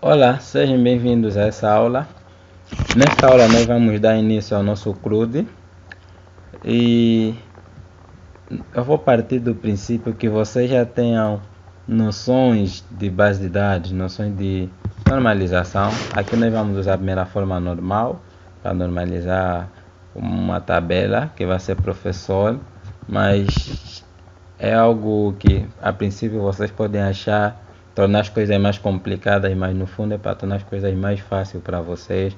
Olá, sejam bem-vindos a essa aula. Nesta aula nós vamos dar início ao nosso CRUD e eu vou partir do princípio que vocês já tenham noções de base de dados, noções de normalização. Aqui nós vamos usar a primeira forma normal para normalizar uma tabela que vai ser professor, mas é algo que a princípio vocês podem achar tornar as coisas mais complicadas, mas no fundo é para tornar as coisas mais fáceis para vocês,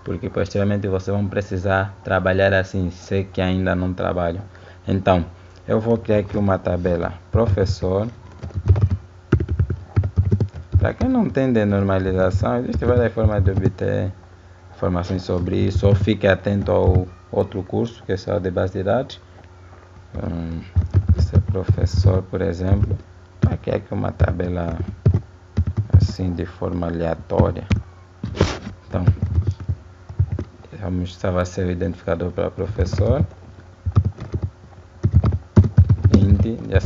porque posteriormente vocês vão precisar trabalhar assim, se que ainda não trabalham. Então, eu vou criar aqui uma tabela professor. Para quem não tem de normalização, existem várias formas de obter informações sobre isso, ou fique atento ao outro curso, que é só de base de dados. Esse professor, por exemplo, aqui é uma tabela assim de forma aleatória. Então, vamos salvar seu identificador para professor. Int, já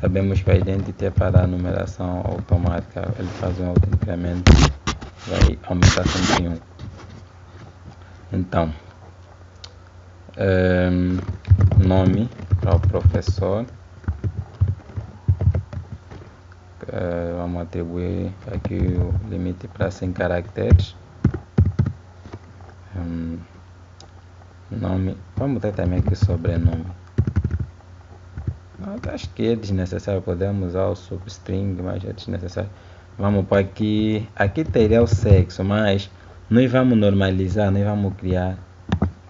sabemos que a identity é para a numeração automática, ele faz um auto-incremento, vai aumentar sempre 1. Então, nome para o professor. Vamos atribuir aqui o limite para 100 caracteres. Nome, vamos ter também aqui sobrenome. Acho que é desnecessário, podemos usar o substring, mas é desnecessário. Vamos para aqui teria o sexo, mas nós vamos normalizar, nós vamos criar,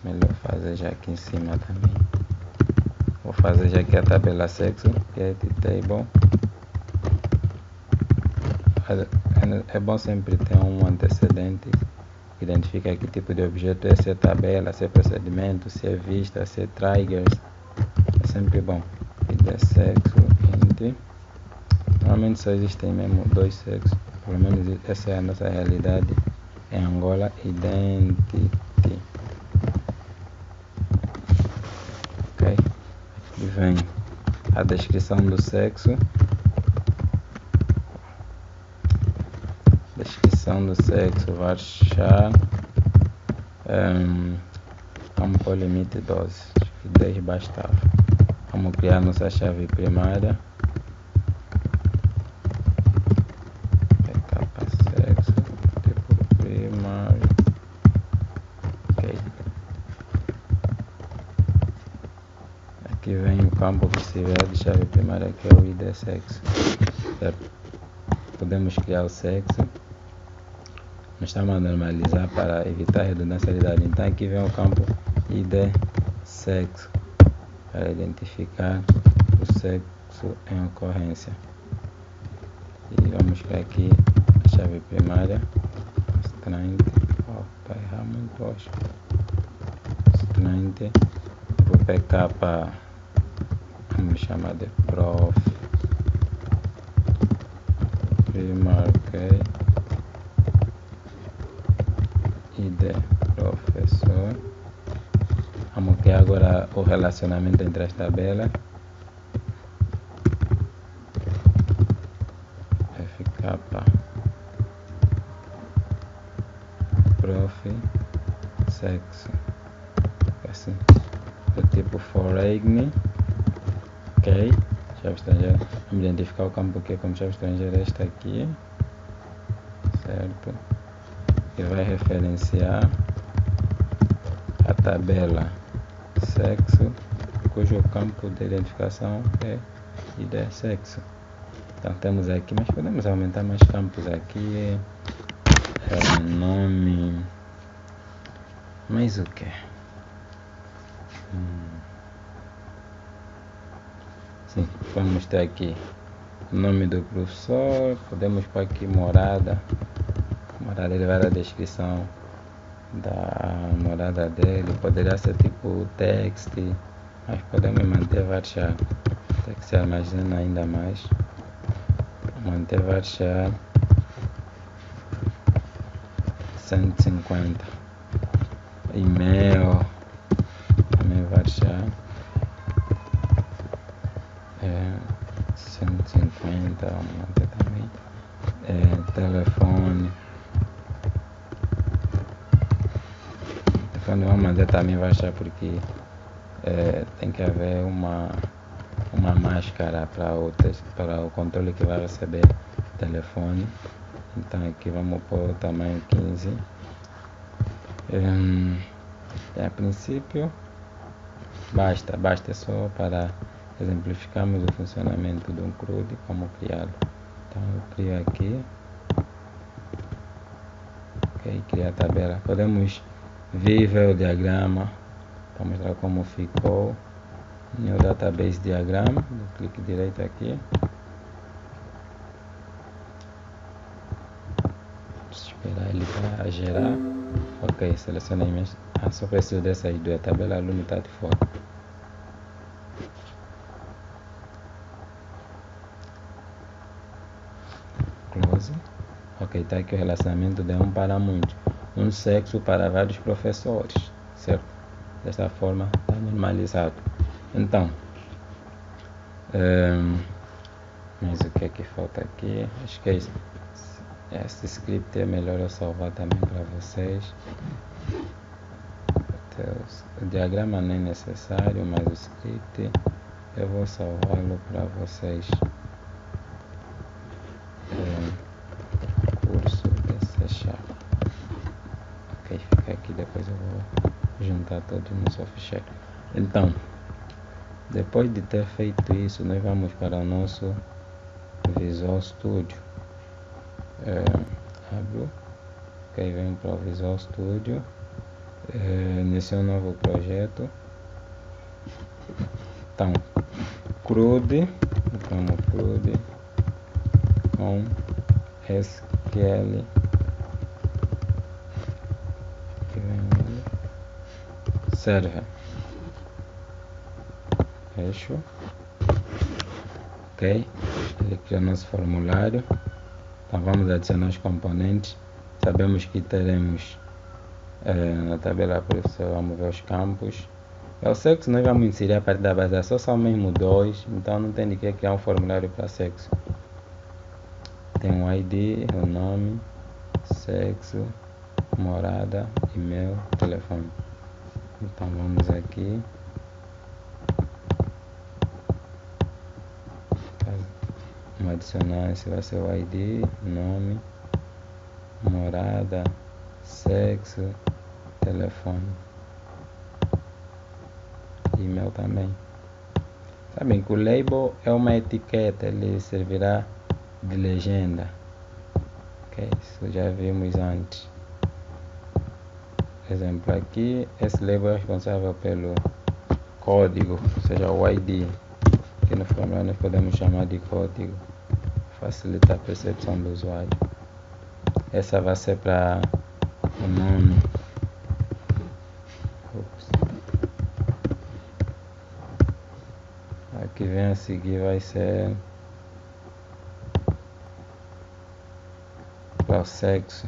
melhor fazer já aqui em cima também. Vou fazer já aqui a tabela sexo, get table. É bom sempre ter um antecedente que identifica que tipo de objeto é, se é tabela, se é procedimento, se é vista, se é triggers. É sempre bom. Id sexo, int. Normalmente só existem mesmo dois sexos. Pelo menos essa é a nossa realidade em Angola. Identity. Ok? Aqui vem a descrição do sexo. Descrição do sexo, varchar. Vamos pôr limite 12. Acho que 10 bastava. Vamos criar nossa chave primária. Etapa sexo, tipo primário. Ok. Aqui vem o campo que se vê de chave primária, que é o id sexo. Certo? Podemos criar o sexo. Nós estamos a normalizar para evitar a redundância de dados. Então aqui vem o campo id sexo para identificar o sexo em ocorrência. E vamos criar aqui a chave primária. Constraint. Vai errar muito hoje. Constraint. Vou pegar para, vamos chamar de prof. Primário, ok. id professor. Vamos criar agora o relacionamento entre as tabelas. Fk prof sexo, assim, do tipo foreign. Ok, chave estrangeira. Vamos identificar o campo que é como chave estrangeira, esta aqui, certo? Que vai referenciar a tabela sexo, cujo campo de identificação é id sexo. Então temos aqui, mas podemos aumentar mais campos aqui. Nome, mais o que? Sim, vamos ter aqui o nome do professor. Podemos pôr aqui morada. Morada, ele vai dar a descrição da morada dele. Poderia ser tipo text, mas podemos manter varchar. Text armazena ainda mais. Manter varchar 150. E-mail também varchar 150. Vamos manter também. telefone. Quando vamos mandar também vai achar porque tem que haver uma máscara para o controle que vai receber o telefone. Então aqui vamos pôr o tamanho 15. A princípio basta só para exemplificarmos o funcionamento de um CRUD, como criá-lo. Então eu crio aqui, criar a tabela. Podemos ver o diagrama para mostrar como ficou. New Database Diagram, clique direito aqui. Esperar ele para gerar. Ok, seleciona a imagem. Só preciso dessas duas, tabela limitada fora. Close. Ok, está aqui o relacionamento de um para muitos. Um sexo para vários professores, certo? Desta forma está normalizado. Então, mas o que é que falta aqui? Acho que é isso. Esse script é melhor eu salvar também para vocês. O diagrama não é necessário, mas o script eu vou salvá-lo para vocês. Curso de C#. Ok, fica aqui, depois eu vou juntar todos no Softshare. Então, depois de ter feito isso, nós vamos para o nosso Visual Studio. Abro, ok, venho para o Visual Studio, inicio um novo projeto. Então, CRUD, como CRUD com SQL, Server. Fecho. Ok, ele cria nosso formulário. Então vamos adicionar os componentes. Sabemos que teremos na tabela professor, vamos ver os campos. O sexo nós vamos inserir a partir da base, só mesmo 2, então não tem de que criar um formulário para sexo. Tem um ID, o nome, sexo, morada, e-mail, telefone. Então vamos aqui. Vamos adicionar, esse vai ser o ID, nome, morada, sexo, telefone, e-mail também. Sabem que o label é uma etiqueta, ele servirá de legenda. Ok, isso já vimos antes. Por exemplo, aqui esse label é responsável pelo código, ou seja, o ID. Aqui no formulário nós podemos chamar de código, facilita a percepção do usuário. Essa vai ser para o nome. Aqui vem a seguir vai ser para o sexo.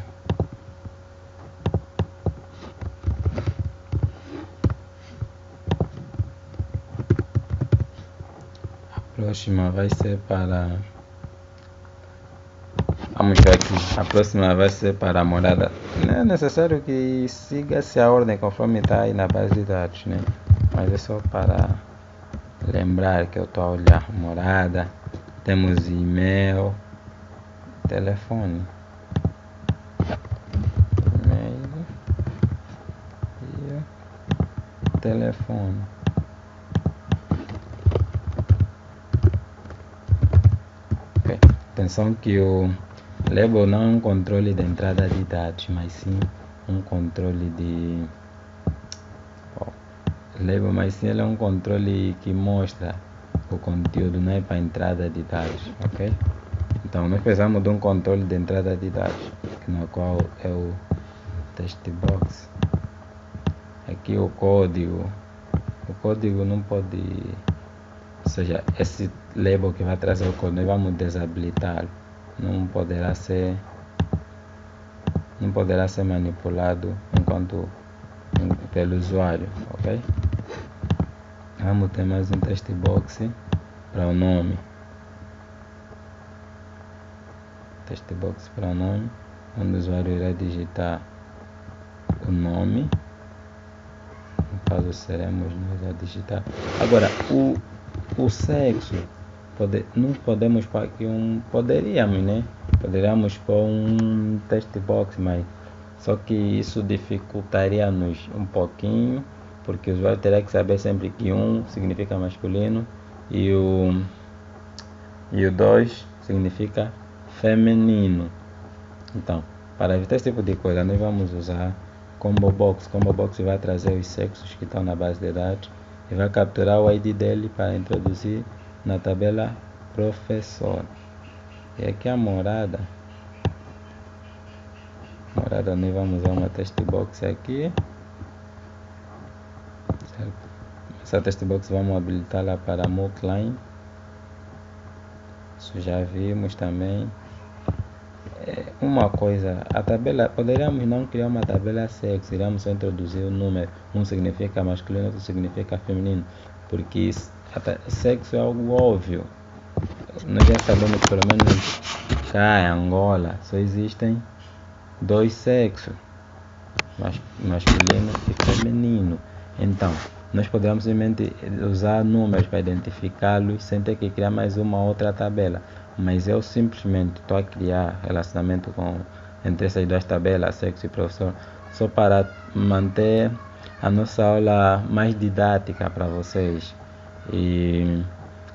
A próxima vai ser para... Vamos ver aqui. A próxima vai ser para a morada. Não é necessário que siga-se a ordem conforme está aí na base de dados, né? Mas é só para lembrar que eu estou a olhar. Morada, temos e-mail, telefone. E-mail e telefone. Okay. Atenção que o label não é um controle de entrada de dados, mas sim um controle de label, mas sim ele é um controle que mostra o conteúdo, não é para entrada de dados, ok? Então nós precisamos de um controle de entrada de dados, no qual é o text box. Aqui o código não pode, ou seja, esse label que vai trazer o código, nós vamos desabilitá-lo. Não poderá ser manipulado pelo usuário, ok? Vamos ter mais um text box para o nome. text box para o nome, onde o usuário irá digitar o nome. No caso seremos nós a digitar. Agora o sexo não podemos pôr aqui poderíamos, né? Poderíamos pôr um text box, mas só que isso dificultaria-nos um pouquinho, porque o usuário terá que saber sempre que 1 significa masculino e o 2 significa feminino. Então, para evitar esse tipo de coisa, nós vamos usar Combo Box. Combo Box vai trazer os sexos que estão na base de dados e vai capturar o ID dele para introduzir na tabela professor. E aqui a morada nós vamos usar uma text box aqui, certo? Essa text box vamos habilitá-la para multline. Isso já vimos também. Uma coisa, a tabela, poderíamos não criar uma tabela sexo, iríamos só introduzir o número. Um significa masculino, outro significa feminino, porque sexo é algo óbvio. Nós já sabemos que pelo menos cá em Angola só existem 2 sexos, masculino e feminino. Então, nós poderíamos simplesmente usar números para identificá-los sem ter que criar mais uma outra tabela. Mas eu simplesmente estou a criar relacionamento entre essas 2 tabelas, sexo e professor, só para manter a nossa aula mais didática para vocês. E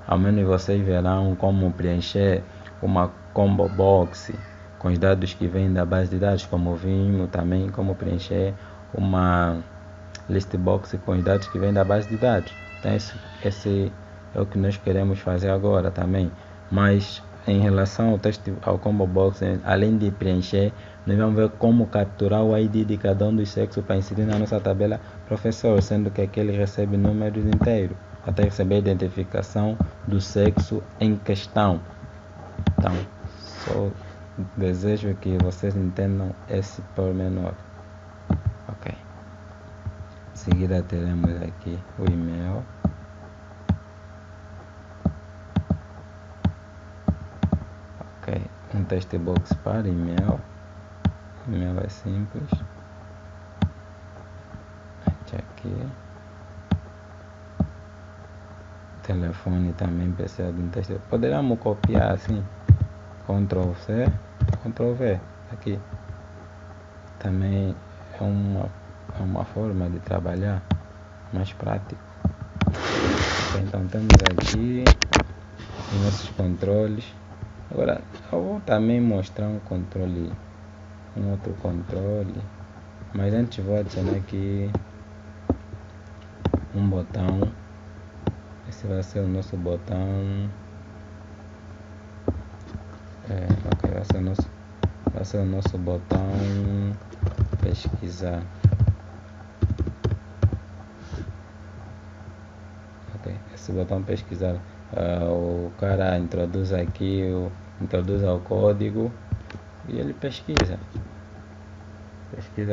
ao menos vocês verão como preencher uma combo box com os dados que vêm da base de dados, como vimos também como preencher uma list box com os dados que vêm da base de dados. Então esse é o que nós queremos fazer agora também. Mas em relação ao combo box, além de preencher, nós vamos ver como capturar o ID de cada um dos sexos para inserir na nossa tabela professor, sendo que aqui ele recebe números inteiros até receber a identificação do sexo em questão. Então, só desejo que vocês entendam esse pormenor. Ok. Em seguida teremos aqui o e-mail. Ok, um text box para e-mail. E-mail é simples. Aqui. Telefone também precisa de um texto. Poderíamos copiar assim, Ctrl C, Ctrl V. Aqui também é uma forma de trabalhar mais prático. Então temos aqui os nossos controles. Agora eu vou também mostrar um outro controle, mas antes vou adicionar aqui um botão. Esse vai ser o nosso botão. Ok, vai ser o nosso botão pesquisar. Ok, esse botão pesquisar, o cara introduz o código e ele pesquisa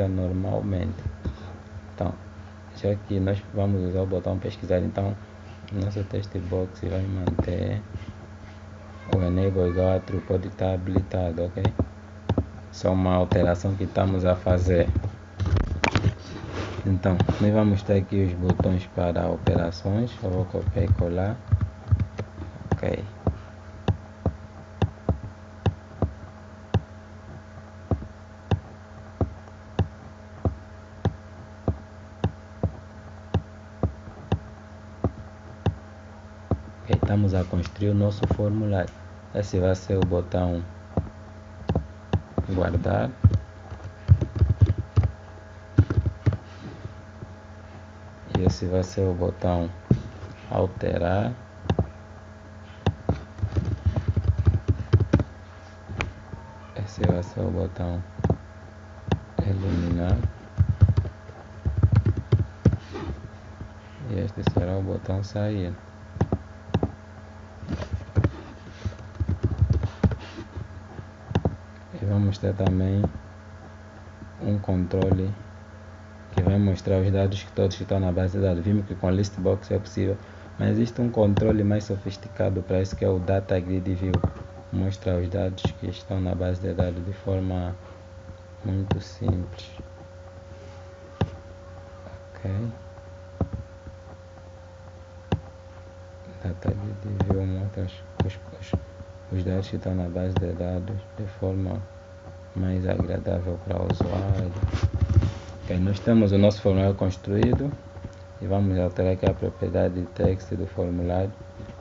normalmente. Então, já que nós vamos usar o botão pesquisar, então nosso text box vai manter o enable igual a true, pode estar habilitado, ok? Só uma alteração que estamos a fazer. Então, nós vamos ter aqui os botões para operações. Eu vou copiar e colar. Ok. Estamos a construir o nosso formulário. Esse vai ser o botão guardar. E esse vai ser o botão alterar. Esse vai ser o botão eliminar. E este será o botão sair. Vamos ter também um controle que vai mostrar os dados que todos estão na base de dados. Vimos que com a list box é possível, mas existe um controle mais sofisticado para isso, que é o data grid view. mostra os dados que estão na base de dados de forma muito simples. Ok. Data de view mostra os dados que estão na base de dados de forma mais agradável para o usuário. Ok, nós temos o nosso formulário construído e vamos alterar aqui a propriedade de texto do formulário.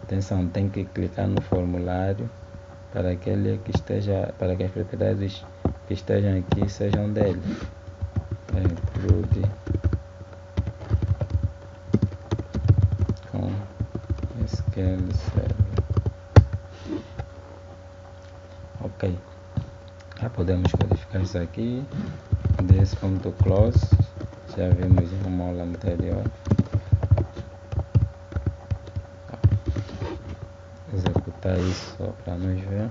Atenção, tem que clicar no formulário para que as propriedades que estejam aqui sejam dele. Include com SQL Server. Ok, já podemos codificar isso aqui. This.close, já vimos em uma aula anterior. Executar isso só para nos ver.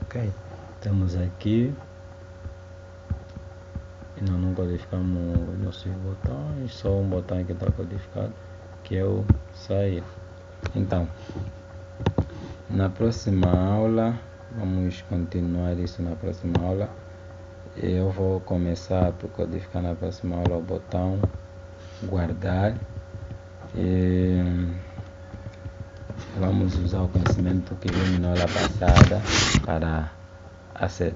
Ok, estamos aqui e nós não codificamos nossos botões, só um botão que está codificado, que é o sair. Então, na próxima aula, vamos continuar isso na próxima aula. Eu vou começar por codificar na próxima aula o botão guardar e vamos usar o conhecimento que vimos na aula passada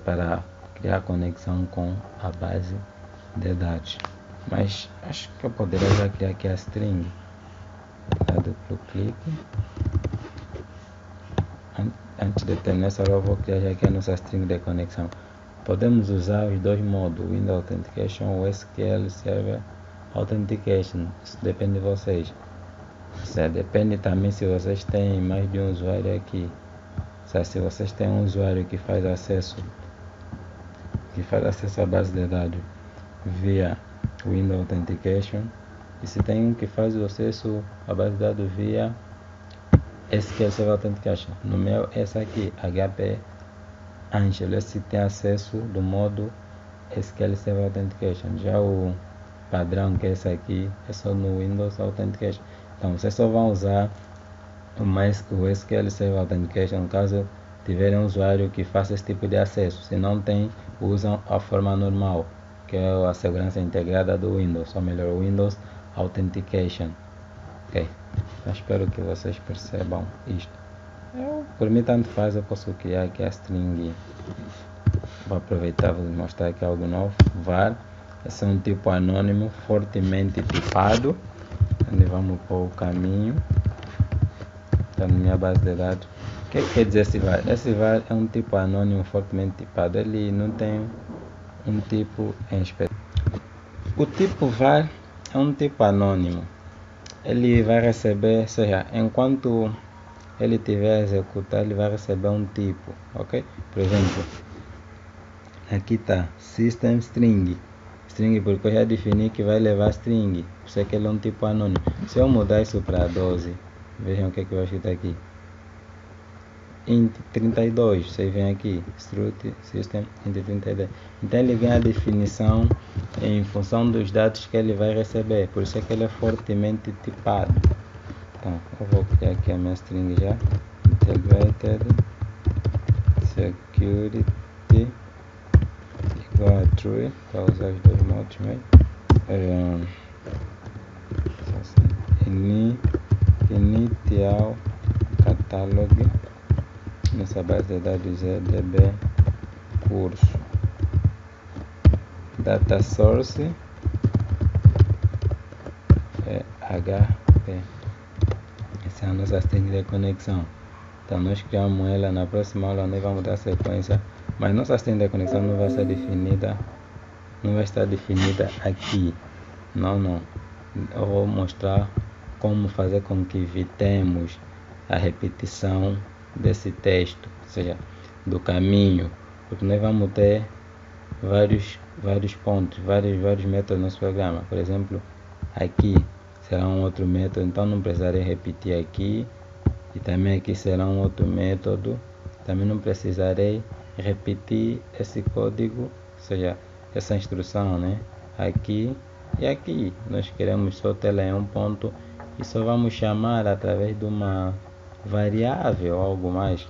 para criar conexão com a base de dados. Mas acho que eu poderia já criar aqui a string. Dá duplo clique. Antes de terminar essa aula, eu vou criar já aqui a nossa string de conexão. Podemos usar os dois modos, Windows Authentication ou SQL Server Authentication. Isso depende de vocês. Depende também se vocês têm mais de um usuário aqui. Se vocês têm um usuário que faz acesso à base de dados via Windows Authentication, e se tem um que faz o acesso à base de dados via SQL Server Authentication. No meu, essa aqui, HP Angelo, esse tem acesso do modo SQL Server Authentication. Já o padrão, que é esse aqui, é só no Windows Authentication. Então vocês só vão usar o SQL Server Authentication caso tiverem um usuário que faça esse tipo de acesso. Se não tem, usam a forma normal, que é a segurança integrada do Windows, ou melhor, o Windows Authentication. Ok, eu espero que vocês percebam isto. Por mim tanto faz, eu posso criar aqui a string. Vou aproveitar e vou mostrar aqui algo novo. var, esse é um tipo anônimo fortemente tipado, onde vamos pôr o caminho. Está na minha base de dados. O que quer dizer esse var? Esse var é um tipo anônimo fortemente tipado, ele não tem um tipo em específico. O tipo var é um tipo anônimo, ele vai receber, ou seja, enquanto ele estiver a executar, ele vai receber um tipo, ok? Por exemplo, aqui está system string, porque eu já defini que vai levar string, por isso que ele é um tipo anônimo. Se eu mudar isso para 12, vejam o que vai escrito aqui, int 32, você vem aqui, struct system int 32, então ele ganha a definição em função dos dados que ele vai receber, por isso é que ele é fortemente tipado. Então, eu vou criar aqui a minha string já, integrated security igual a true, para usar os dois modos mesmo. Initial catalog, nessa base de dados é db curso, data source é HP. Essa é a nossa string de conexão. Então nós criamos ela. Na próxima aula nós vamos dar sequência, mas nossa string de conexão não vai estar definida aqui. Não. Eu vou mostrar como fazer com que evitemos a repetição desse texto, ou seja, do caminho, porque nós vamos ter vários pontos, vários métodos no nosso programa. Por exemplo, aqui será um outro método, então não precisarei repetir aqui, e também aqui será um outro método, também não precisarei repetir esse código, ou seja, essa instrução, né? Aqui e aqui nós queremos só ter lá em um ponto e só vamos chamar através de uma variável ou algo mais,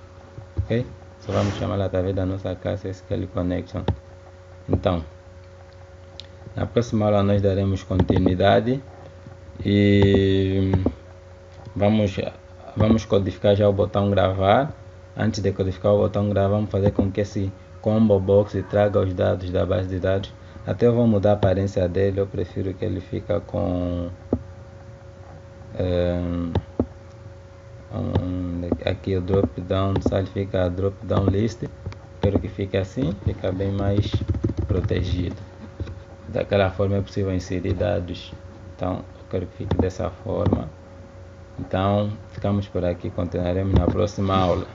ok? Só vamos chamá-la através da nossa classe SQL Connection. Então, na próxima aula nós daremos continuidade e vamos codificar já o botão gravar. Antes de codificar o botão gravar, vamos fazer com que esse combo box traga os dados da base de dados. Até eu vou mudar a aparência dele, eu prefiro que ele fica com aqui o drop down, se fica drop down list, quero que fique assim, fica bem mais protegido. Daquela forma é possível inserir dados, então eu quero que fique dessa forma. Então ficamos por aqui, continuaremos na próxima aula.